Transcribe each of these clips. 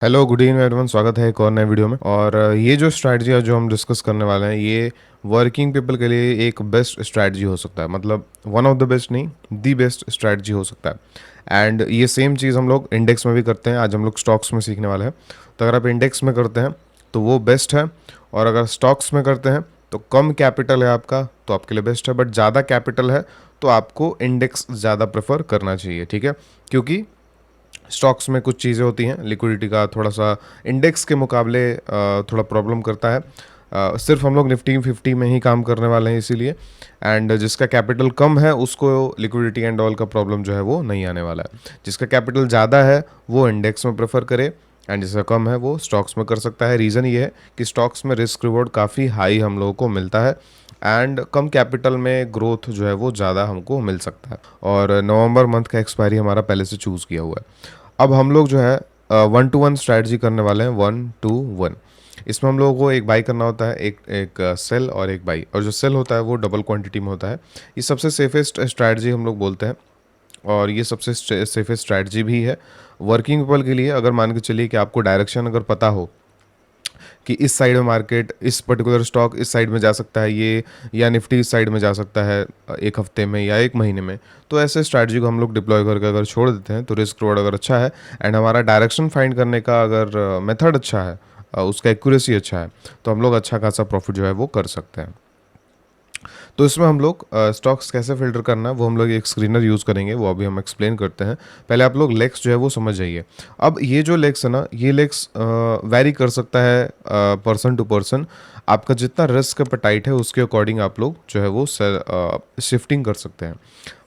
Hello good evening everyone, स्वागत है एक और नए वीडियो में। और ये जो स्ट्रैटेजी है जो हम डिस्कस करने वाले हैं ये वर्किंग पीपल के लिए एक बेस्ट स्ट्रैटेजी हो सकता है। मतलब वन ऑफ द बेस्ट नहीं, दी बेस्ट स्ट्रैटेजी हो सकता है। एंड ये सेम चीज़ हम लोग इंडेक्स में भी करते हैं। आज हम लोग स्टॉक्स में सीखने वाले हैं। तो अगर आप इंडेक्स में करते हैं तो वो बेस्ट है, और अगर स्टॉक्स में करते हैं तो कम कैपिटल है आपका तो आपके लिए बेस्ट है, बट ज़्यादा कैपिटल है तो आपको इंडेक्स ज़्यादा प्रेफर करना चाहिए। ठीक है, क्योंकि स्टॉक्स में कुछ चीज़ें होती हैं, लिक्विडिटी का थोड़ा सा इंडेक्स के मुकाबले थोड़ा प्रॉब्लम करता है। सिर्फ हम लोग निफ्टी 50 में ही काम करने वाले हैं इसीलिए। एंड जिसका कैपिटल कम है उसको लिक्विडिटी एंड ऑल का प्रॉब्लम जो है वो नहीं आने वाला है। जिसका कैपिटल ज़्यादा है वो इंडेक्स में प्रेफर करे, एंड जिसका कम है वो स्टॉक्स में कर सकता है। रीज़न ये है कि स्टॉक्स में रिस्क रिवॉर्ड काफ़ी हाई हम लोगों को मिलता है, एंड कम कैपिटल में ग्रोथ जो है वो ज़्यादा हमको मिल सकता है। और नवंबर मंथ का एक्सपायरी हमारा पहले से चूज़ किया हुआ है। अब हम लोग जो है 1-to-1 स्ट्रैटेजी करने वाले हैं, 1-to-1। इसमें हम लोगों को एक बाई करना होता है, एक एक सेल और एक बाई, और जो सेल होता है वो डबल क्वांटिटी में होता है। ये सबसे सेफेस्ट स्ट्रैटेजी हम लोग बोलते हैं, और ये सबसे सेफेस्ट स्ट्रैटेजी भी है वर्किंग पीपल के लिए। अगर मान के चलिए कि आपको डायरेक्शन अगर पता हो कि इस साइड में मार्केट, इस पर्टिकुलर स्टॉक इस साइड में जा सकता है ये, या निफ्टी इस साइड में जा सकता है एक हफ्ते में या एक महीने में, तो ऐसे स्ट्रैटेजी को हम लोग डिप्लॉय करके अगर छोड़ देते हैं तो रिस्क रिवॉर्ड अगर अच्छा है एंड हमारा डायरेक्शन फाइंड करने का अगर मेथड अच्छा है, उसका एक्यूरेसी अच्छा है, तो हम लोग अच्छा खासा प्रॉफिट जो है वो कर सकते हैं। तो इसमें हम लोग स्टॉक्स कैसे फिल्टर करना है वो हम लोग एक स्क्रीनर यूज़ करेंगे, वो अभी हम एक्सप्लेन करते हैं। पहले आप लोग लेग्स जो है वो समझ जाइए। अब ये जो लेग्स है ना, ये लेग्स वैरी कर सकता है पर्सन टू पर्सन। आपका जितना रिस्क अपटाइट है उसके अकॉर्डिंग आप लोग जो है वो शिफ्टिंग कर सकते हैं।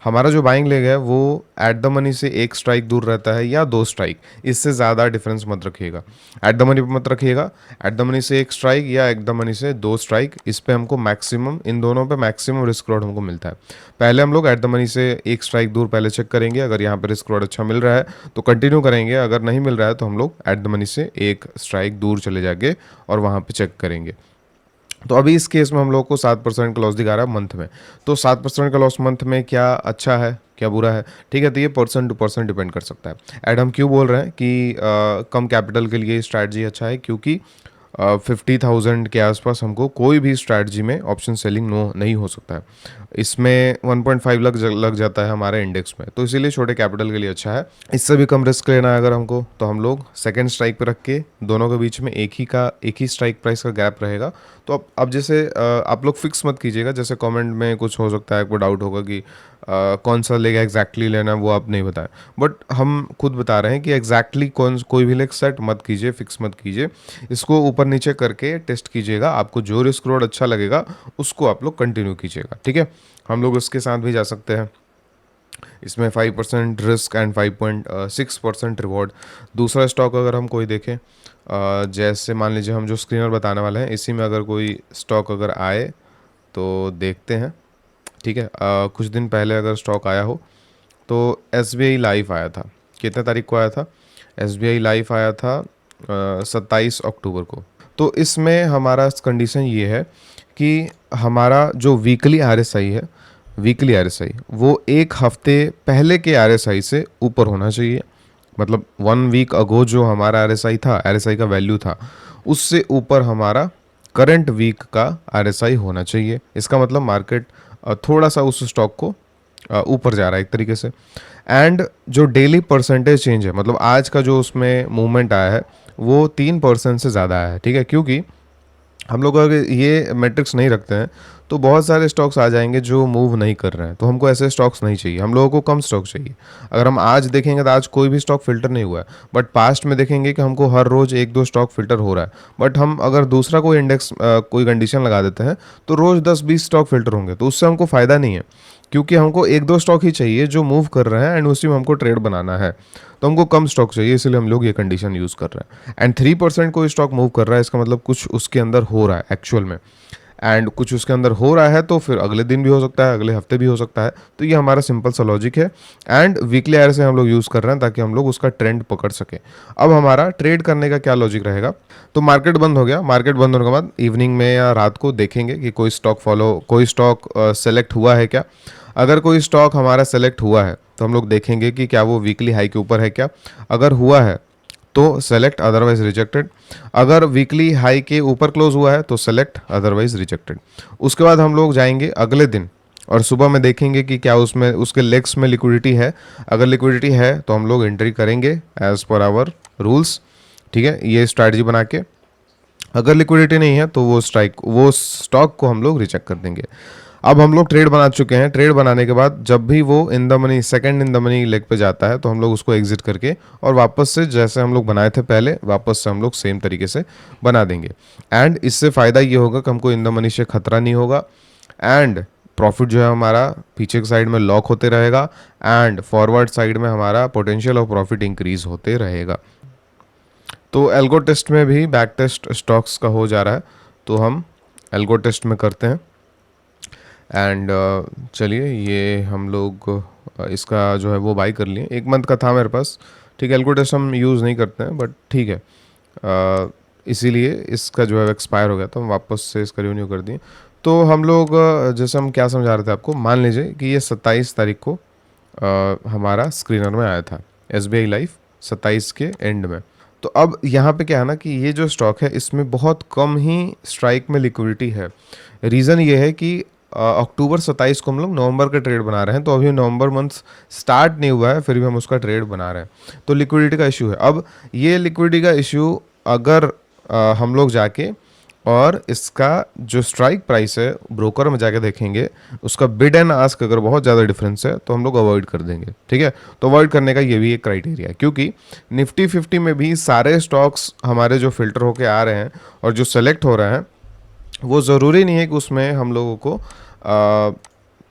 हमारा जो बाइंग लेग है वो एट द मनी से एक स्ट्राइक दूर रहता है या दो स्ट्राइक, इससे ज़्यादा डिफरेंस मत रखिएगा। एट द मनी पे मत रखिएगा, एट द मनी से एक स्ट्राइक या एट द मनी से दो स्ट्राइक, इस पे हमको मैक्सिमम, इन दोनों पे मैक्सिमम रिस्क रॉड हमको मिलता है। पहले हम लोग एट द मनी से एक स्ट्राइक दूर पहले चेक करेंगे, अगर यहाँ पे रिस्क रॉड अच्छा मिल रहा है तो कंटिन्यू करेंगे, अगर नहीं मिल रहा है तो हम लोग एट द मनी से एक स्ट्राइक दूर चले जाएंगे और वहाँ पे चेक करेंगे। तो अभी इस केस में हम लोग को 7% का लॉस दिखा रहा है मंथ में। तो 7% का लॉस मंथ में क्या अच्छा है क्या बुरा है? ठीक है, तो ये पर्सन टू पर्सन डिपेंड कर सकता है। एंड हम क्यों बोल रहे हैं कि कम कैपिटल के लिए स्ट्रैटेजी अच्छा है, क्योंकि 50,000 के आसपास हमको कोई भी स्ट्रैटेजी में ऑप्शन सेलिंग नो नहीं हो सकता है। इसमें 1.5 लग जाता है हमारे इंडेक्स में, तो इसीलिए छोटे कैपिटल के लिए अच्छा है। इससे भी कम रिस्क लेना है अगर हमको, तो हम लोग सेकेंड स्ट्राइक पे रख के दोनों के बीच में एक ही स्ट्राइक प्राइस का गैप रहेगा। तो अब जैसे आप लोग फिक्स मत कीजिएगा, जैसे कमेंट में कुछ हो सकता है, आपको डाउट होगा कि कौन सा लेग एग्जैक्टली लेना है, वो आप नहीं बताएं। बट हम खुद बता रहे हैं कि एग्जैक्टली कोई भी लेग सेट मत कीजिए, फिक्स मत कीजिए। इसको ऊपर नीचे करके टेस्ट कीजिएगा, आपको जो रिस्क रोड अच्छा लगेगा उसको आप लोग कंटिन्यू कीजिएगा। ठीक है, हम लोग उसके साथ भी जा सकते हैं। इसमें 5% रिस्क एंड 5.6% रिवॉर्ड। दूसरा स्टॉक अगर हम कोई देखें, जैसे मान लीजिए हम जो स्क्रीनर बताने वाले हैं इसी में अगर कोई स्टॉक अगर आए तो देखते हैं। ठीक है, कुछ दिन पहले अगर स्टॉक आया हो तो SBI लाइफ आया था। कितने तारीख को आया था? SBI लाइफ आया था 27 अक्टूबर को। तो इसमें हमारा कंडीशन ये है कि हमारा जो वीकली RSI वो एक हफ्ते पहले के RSI से ऊपर होना चाहिए। मतलब 1 वीक अगो जो हमारा RSI का वैल्यू था उससे ऊपर हमारा करंट वीक का RSI होना चाहिए। इसका मतलब मार्केट थोड़ा सा उस स्टॉक को ऊपर जा रहा है एक तरीके से। एंड जो डेली परसेंटेज चेंज है, मतलब आज का जो उसमें मूवमेंट आया है वो 3% से ज़्यादा आया है। ठीक है, क्योंकि हम लोग अगर ये मैट्रिक्स नहीं रखते हैं तो बहुत सारे स्टॉक्स आ जाएंगे जो मूव नहीं कर रहे हैं, तो हमको ऐसे स्टॉक्स नहीं चाहिए, हम लोगों को कम स्टॉक चाहिए। अगर हम आज देखेंगे तो आज कोई भी स्टॉक फिल्टर नहीं हुआ है, बट पास्ट में देखेंगे कि हमको हर रोज़ एक दो स्टॉक फिल्टर हो रहा है। बट हम अगर दूसरा कोई इंडेक्स कोई कंडीशन लगा देते हैं तो रोज़ 10-20 स्टॉक फिल्टर होंगे, तो उससे हमको फ़ायदा नहीं है, क्योंकि हमको एक दो स्टॉक ही चाहिए जो मूव कर रहे हैं एंड उसी में हमको ट्रेड बनाना है। तो हमको कम स्टॉक चाहिए, इसलिए हम लोग ये कंडीशन यूज़ कर रहे हैं। एंड 3% कोई स्टॉक मूव कर रहा है, इसका मतलब कुछ उसके अंदर हो रहा है एक्चुअल में, एंड कुछ उसके अंदर हो रहा है तो फिर अगले दिन भी हो सकता है, अगले हफ्ते भी हो सकता है। तो ये हमारा सिंपल सा लॉजिक है, एंड वीकली आयर से हम लोग यूज़ कर रहे हैं ताकि हम लोग उसका ट्रेंड पकड़ सके। अब हमारा ट्रेड करने का क्या लॉजिक रहेगा? तो मार्केट बंद हो गया, मार्केट बंद होने के बाद इवनिंग में या रात को देखेंगे कि कोई स्टॉक सेलेक्ट हुआ है क्या। अगर कोई स्टॉक हमारा सेलेक्ट हुआ है तो हम लोग देखेंगे कि क्या वो वीकली हाई के ऊपर है क्या। अगर हुआ है तो सेलेक्ट, अदरवाइज रिजेक्टेड। अगर वीकली हाई के ऊपर क्लोज हुआ है तो सेलेक्ट, अदरवाइज रिजेक्टेड। उसके बाद हम लोग जाएंगे अगले दिन और सुबह में देखेंगे कि क्या उसमें उसके लेग्स में लिक्विडिटी है। अगर लिक्विडिटी है तो हम लोग एंट्री करेंगे एज पर आवर रूल्स, ठीक है, ये स्ट्रैटेजी बना के। अगर लिक्विडिटी नहीं है तो वो स्टॉक को हम लोग रिजेक्ट कर देंगे। अब हम लोग ट्रेड बना चुके हैं। ट्रेड बनाने के बाद जब भी वो in the money, second in the money leg पे जाता है तो हम लोग उसको एग्जिट करके और वापस से जैसे हम लोग बनाए थे पहले, वापस से हम लोग सेम तरीके से बना देंगे। एंड इससे फ़ायदा ये होगा कि हमको इन द मनी से खतरा नहीं होगा एंड प्रॉफिट जो है हमारा पीछे की साइड में लॉक होते रहेगा एंड फॉरवर्ड साइड में हमारा पोटेंशियल ऑफ प्रॉफिट इंक्रीज होते रहेगा। तो एल्गो टेस्ट में भी बैक टेस्ट स्टॉक्स का हो जा रहा है, तो हम एल्गो टेस्ट में करते हैं। एंड चलिए ये हम लोग इसका जो है वो बाई कर लिए। 1 मंथ का था मेरे पास, ठीक है। एल्गो टेस्ट हम यूज़ नहीं करते हैं बट ठीक है, इसीलिए इसका जो है एक्सपायर हो गया तो हम वापस से इसका रिन्यू कर दिए। तो हम लोग जैसे हम क्या समझा रहे थे आपको, मान लीजिए कि ये 27 तारीख को हमारा स्क्रीनर में आया था SBI लाइफ 27 के एंड में। तो अब यहाँ पे क्या है ना कि ये जो स्टॉक है इसमें बहुत कम ही स्ट्राइक में लिक्विडिटी है। रीज़न ये है कि अक्टूबर 27 को हम लोग नवंबर का ट्रेड बना रहे हैं, तो अभी नवंबर मंथ स्टार्ट नहीं हुआ है फिर भी हम उसका ट्रेड बना रहे हैं, तो लिक्विडिटी का इशू है। अब ये लिक्विडिटी का इशू अगर हम लोग जाके और इसका जो स्ट्राइक प्राइस है ब्रोकर में जाके देखेंगे, उसका बिड एंड आस्क अगर बहुत ज़्यादा डिफरेंस है तो हम लोग अवॉइड कर देंगे, ठीक है। तो अवॉइड करने का ये भी एक क्राइटेरिया है, क्योंकि निफ्टी 50 में भी सारे स्टॉक्स हमारे जो फिल्टर होके आ रहे हैं और जो सेलेक्ट हो रहे हैं वो ज़रूरी नहीं है कि उसमें हम लोगों को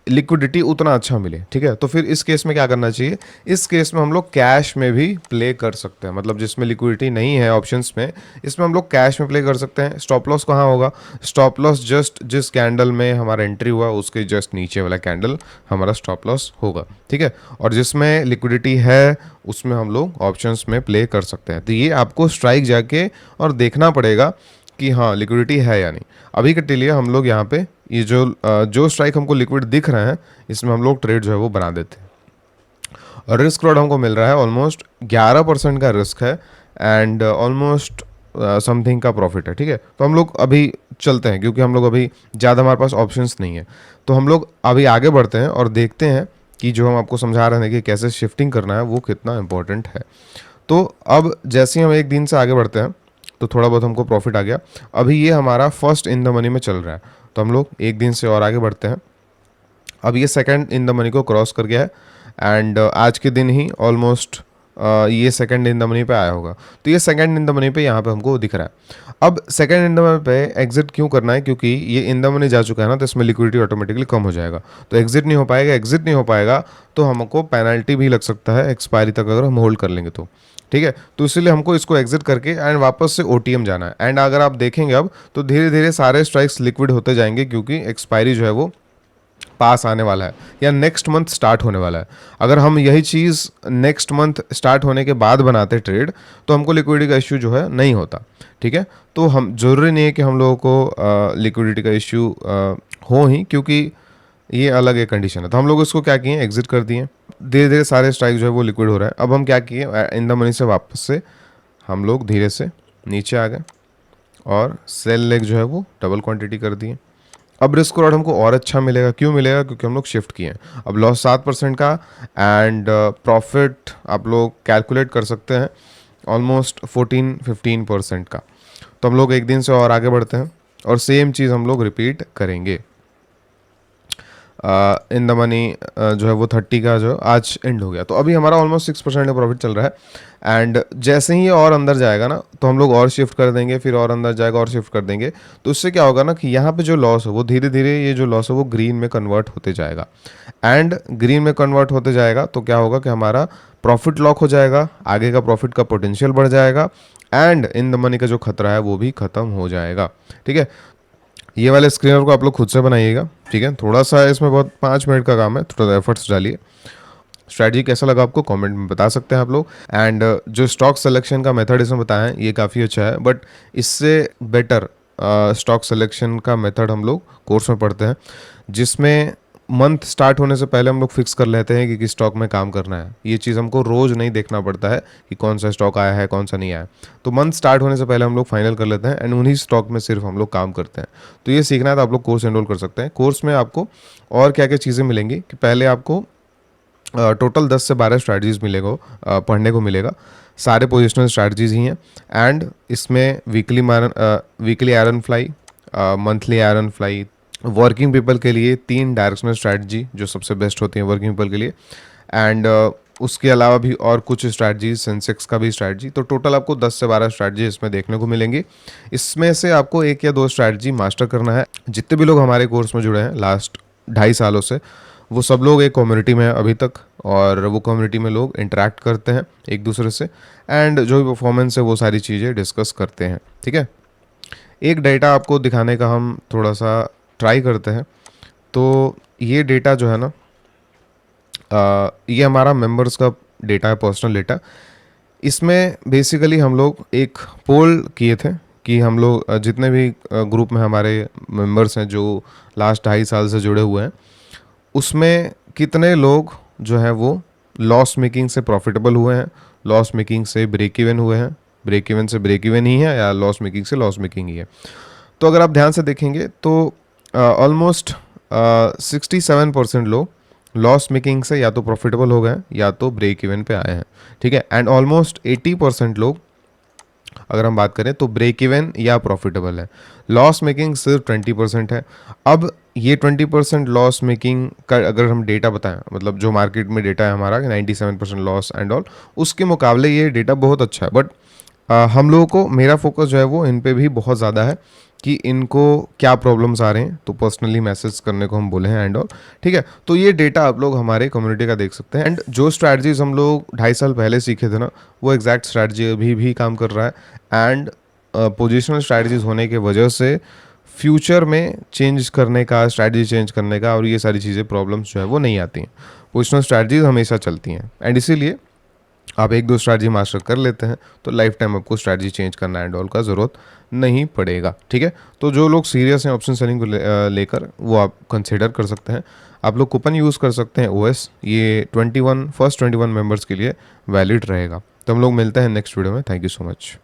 लिक्विडिटी उतना अच्छा मिले, ठीक है। तो फिर इस केस में क्या करना चाहिए, इस केस में हम लोग कैश में भी प्ले कर सकते हैं, मतलब जिसमें लिक्विडिटी नहीं है ऑप्शंस में, इसमें हम लोग कैश में प्ले कर सकते हैं। स्टॉप लॉस कहाँ होगा, स्टॉप लॉस जस्ट जिस कैंडल में हमारा एंट्री हुआ उसके जस्ट नीचे वाला कैंडल हमारा स्टॉप लॉस होगा, ठीक है। और जिसमें लिक्विडिटी है उसमें हम लोग ऑप्शंस में प्ले कर सकते हैं। तो ये आपको स्ट्राइक जाके और देखना पड़ेगा कि हाँ लिक्विडिटी है या नहीं। अभी के लिए हम लोग यहाँ पे ये जो स्ट्राइक हमको लिक्विड दिख रहे हैं इसमें हम लोग ट्रेड जो है वो बना देते हैं। और रिस्क रॉड हमको मिल रहा है ऑलमोस्ट 11% का रिस्क है एंड ऑलमोस्ट समथिंग का प्रॉफिट है, ठीक है। तो हम लोग अभी चलते हैं क्योंकि हम लोग अभी ज़्यादा हमारे पास ऑप्शंस नहीं है, तो हम लोग अभी आगे बढ़ते हैं और देखते हैं कि जो हम आपको समझा रहे हैं कि कैसे शिफ्टिंग करना है वो कितना इंपॉर्टेंट है। तो अब जैसे ही हम एक दिन से आगे बढ़ते हैं तो थोड़ा बहुत हमको प्रॉफिट आ गया। अभी ये हमारा फर्स्ट इन द मनी में चल रहा है, तो हम लोग एक दिन से और आगे बढ़ते हैं। अब ये सेकंड इन द मनी को क्रॉस कर गया है एंड आज के दिन ही ऑलमोस्ट ये सेकंड इन द मनी पे आया होगा। तो ये सेकंड इन द मनी पे यहाँ पे हमको दिख रहा है। अब सेकंड इन द मनी पे एग्जिट क्यों करना है, क्योंकि ये इन द मनी जा चुका है ना, तो इसमें लिक्विडिटी ऑटोमेटिकली कम हो जाएगा, तो एग्जिट नहीं हो पाएगा। एग्जिट नहीं हो पाएगा तो हमको पेनल्टी भी लग सकता है एक्सपायरी तक अगर हम होल्ड कर लेंगे तो, ठीक है। तो इसीलिए हमको इसको एग्जिट करके एंड वापस से OTM जाना है। एंड अगर आप देखेंगे अब तो धीरे धीरे सारे स्ट्राइक्स लिक्विड होते जाएंगे क्योंकि एक्सपायरी जो है वो पास आने वाला है या नेक्स्ट मंथ स्टार्ट होने वाला है। अगर हम यही चीज़ नेक्स्ट मंथ स्टार्ट होने के बाद बनाते ट्रेड तो हमको लिक्विडिटी का इश्यू जो है नहीं होता, ठीक है। तो हम ज़रूरी नहीं है कि हम लोगों को लिक्विडिटी का इश्यू हो ही, क्योंकि ये अलग एक कंडीशन है। तो हम लोग इसको क्या किए, एग्जिट कर दिए। धीरे धीरे सारे स्ट्राइक जो है वो लिक्विड हो रहा है। अब हम क्या किए, इन द मनी से वापस से हम लोग धीरे से नीचे आ गए और सेल लेग जो है वो डबल क्वांटिटी कर दिए। अब रिस्क रॉड हमको और अच्छा मिलेगा, क्यों मिलेगा, क्योंकि हम लोग शिफ्ट किए हैं। अब लॉस 7% का एंड प्रॉफिट आप लोग कैलकुलेट कर सकते हैं ऑलमोस्ट 14-15% का। तो हम लोग एक दिन से और आगे बढ़ते हैं और सेम चीज़ हम लोग रिपीट करेंगे। इन द मनी जो है वो 30 का जो आज एंड हो गया, तो अभी हमारा ऑलमोस्ट 6% का प्रॉफिट चल रहा है। एंड जैसे ही ये और अंदर जाएगा ना तो हम लोग और शिफ्ट कर देंगे, फिर और अंदर जाएगा और शिफ्ट कर देंगे। तो उससे क्या होगा ना कि यहाँ पे जो लॉस है वो धीरे धीरे ये जो लॉस है वो ग्रीन में कन्वर्ट होते जाएगा। एंड ग्रीन में कन्वर्ट होते जाएगा तो क्या होगा कि हमारा प्रॉफिट लॉक हो जाएगा, आगे का प्रॉफिट का पोटेंशियल बढ़ जाएगा एंड इन द मनी का जो खतरा है वो भी खत्म हो जाएगा, ठीक है। ये वाले स्क्रीनर को आप लोग खुद से बनाइएगा, ठीक है। थोड़ा सा इसमें बहुत 5 मिनट का काम है, थोड़ा एफर्ट्स डालिए। स्ट्रैटेजी कैसा लगा आपको कमेंट में बता सकते हैं आप लोग। एंड जो स्टॉक सिलेक्शन का मेथड इसमें बताया है ये काफ़ी अच्छा है, बट इससे बेटर स्टॉक सिलेक्शन का मेथड हम लोग कोर्स में पढ़ते हैं, जिसमें मंथ स्टार्ट होने से पहले हम लोग फिक्स कर लेते हैं कि किस स्टॉक में काम करना है। ये चीज़ हमको रोज़ नहीं देखना पड़ता है कि कौन सा स्टॉक आया है कौन सा नहीं आया। तो मंथ स्टार्ट होने से पहले हम लोग फाइनल कर लेते हैं एंड उन्हीं स्टॉक में सिर्फ हम लोग काम करते हैं। तो ये सीखना है तो आप लोग कोर्स एनरोल कर सकते हैं। कोर्स में आपको और क्या क्या चीज़ें मिलेंगी कि पहले आपको टोटल 10 से 12 स्ट्रैटेजीज मिलेगा, पढ़ने को मिलेगा। सारे पोजिशनल स्ट्रैटेजीज ही हैं एंड इसमें weekly iron fly, monthly iron fly, working people के लिए 3 डायरेक्शनल स्ट्रैटेजी जो सबसे बेस्ट होती हैं वर्किंग पीपल के लिए, एंड उसके अलावा भी और कुछ स्ट्रैटेजी, सेंसेक्स का भी स्ट्रैटेजी। तो टोटल आपको 10 से 12 स्ट्रैटेजी इसमें देखने को मिलेंगी। इसमें से आपको 1 या 2 स्ट्रैटेजी मास्टर करना है। जितने भी लोग हमारे कोर्स में जुड़े हैं लास्ट 2.5 सालों से, वो सब लोग एक कम्युनिटी में हैं अभी तक, और वो कम्युनिटी में लोग इंटरेक्ट करते हैं एक दूसरे से एंड जो भी परफॉर्मेंस है वो सारी चीज़ें डिस्कस करते हैं। ठीक है, एक डेटा आपको दिखाने का हम थोड़ा सा ट्राई करते हैं। तो ये डेटा जो है ना, ये हमारा मेंबर्स का डेटा है, पर्सनल डेटा। इसमें बेसिकली हम लोग एक पोल किए थे कि हम लोग जितने भी ग्रुप में हमारे मेंबर्स हैं जो लास्ट 2.5 साल से जुड़े हुए हैं, उसमें कितने लोग जो हैं वो लॉस मेकिंग से प्रॉफिटेबल हुए हैं, लॉस मेकिंग से ब्रेक इवन हुए हैं, ब्रेक इवन से ब्रेक इवन ही है, या लॉस मेकिंग से लॉस मेकिंग ही है। तो अगर आप ध्यान से देखेंगे तो ऑलमोस्ट 67% लोग लॉस मेकिंग से या तो प्रॉफिटेबल हो गए हैं या तो ब्रेक इवन पे आए हैं। ठीक है, एंड ऑलमोस्ट 80% लोग अगर हम बात करें तो ब्रेक इवन या प्रॉफिटेबल है। लॉस मेकिंग सिर्फ 20% है। अब ये 20% लॉस मेकिंग का अगर हम डेटा बताएं, मतलब जो मार्केट में डेटा है हमारा कि 97% लॉस एंड ऑल, उसके मुकाबले ये डेटा बहुत अच्छा है। बट हम लोगों को, मेरा फोकस जो है वो इन पे भी बहुत ज़्यादा है कि इनको क्या प्रॉब्लम्स आ रहे हैं, तो पर्सनली मैसेज करने को हम बोले हैं एंड ऑल। ठीक है, तो ये डेटा आप लोग हमारे कम्युनिटी का देख सकते हैं एंड जो स्ट्रैटेजीज हम लोग 2.5 साल पहले सीखे थे ना, वो एग्जैक्ट स्ट्रैटेजी अभी भी काम कर रहा है। एंड पोजिशनल स्ट्रैटेजीज होने की वजह से फ्यूचर में चेंज करने का, स्ट्रैटेजी चेंज करने का और ये सारी चीज़ें, प्रॉब्लम्स जो है वो नहीं आती हैं। पोजिशनल स्ट्रैटेजीज हमेशा चलती हैं एंड इसीलिए आप 1-2 स्ट्रैटेजी मास्टर कर लेते हैं तो लाइफ टाइम आपको स्ट्रैटेजी चेंज करना एंड ऑल का ज़रूरत नहीं पड़ेगा। ठीक है, तो जो लोग सीरियस हैं ऑप्शन सेलिंग को लेकर, वो आप कंसिडर कर सकते हैं। आप लोग कूपन यूज़ कर सकते हैं OS, ये 21 मेंबर्स के लिए वैलिड रहेगा। तो हम लोग मिलते हैं नेक्स्ट वीडियो में। Thank you so much.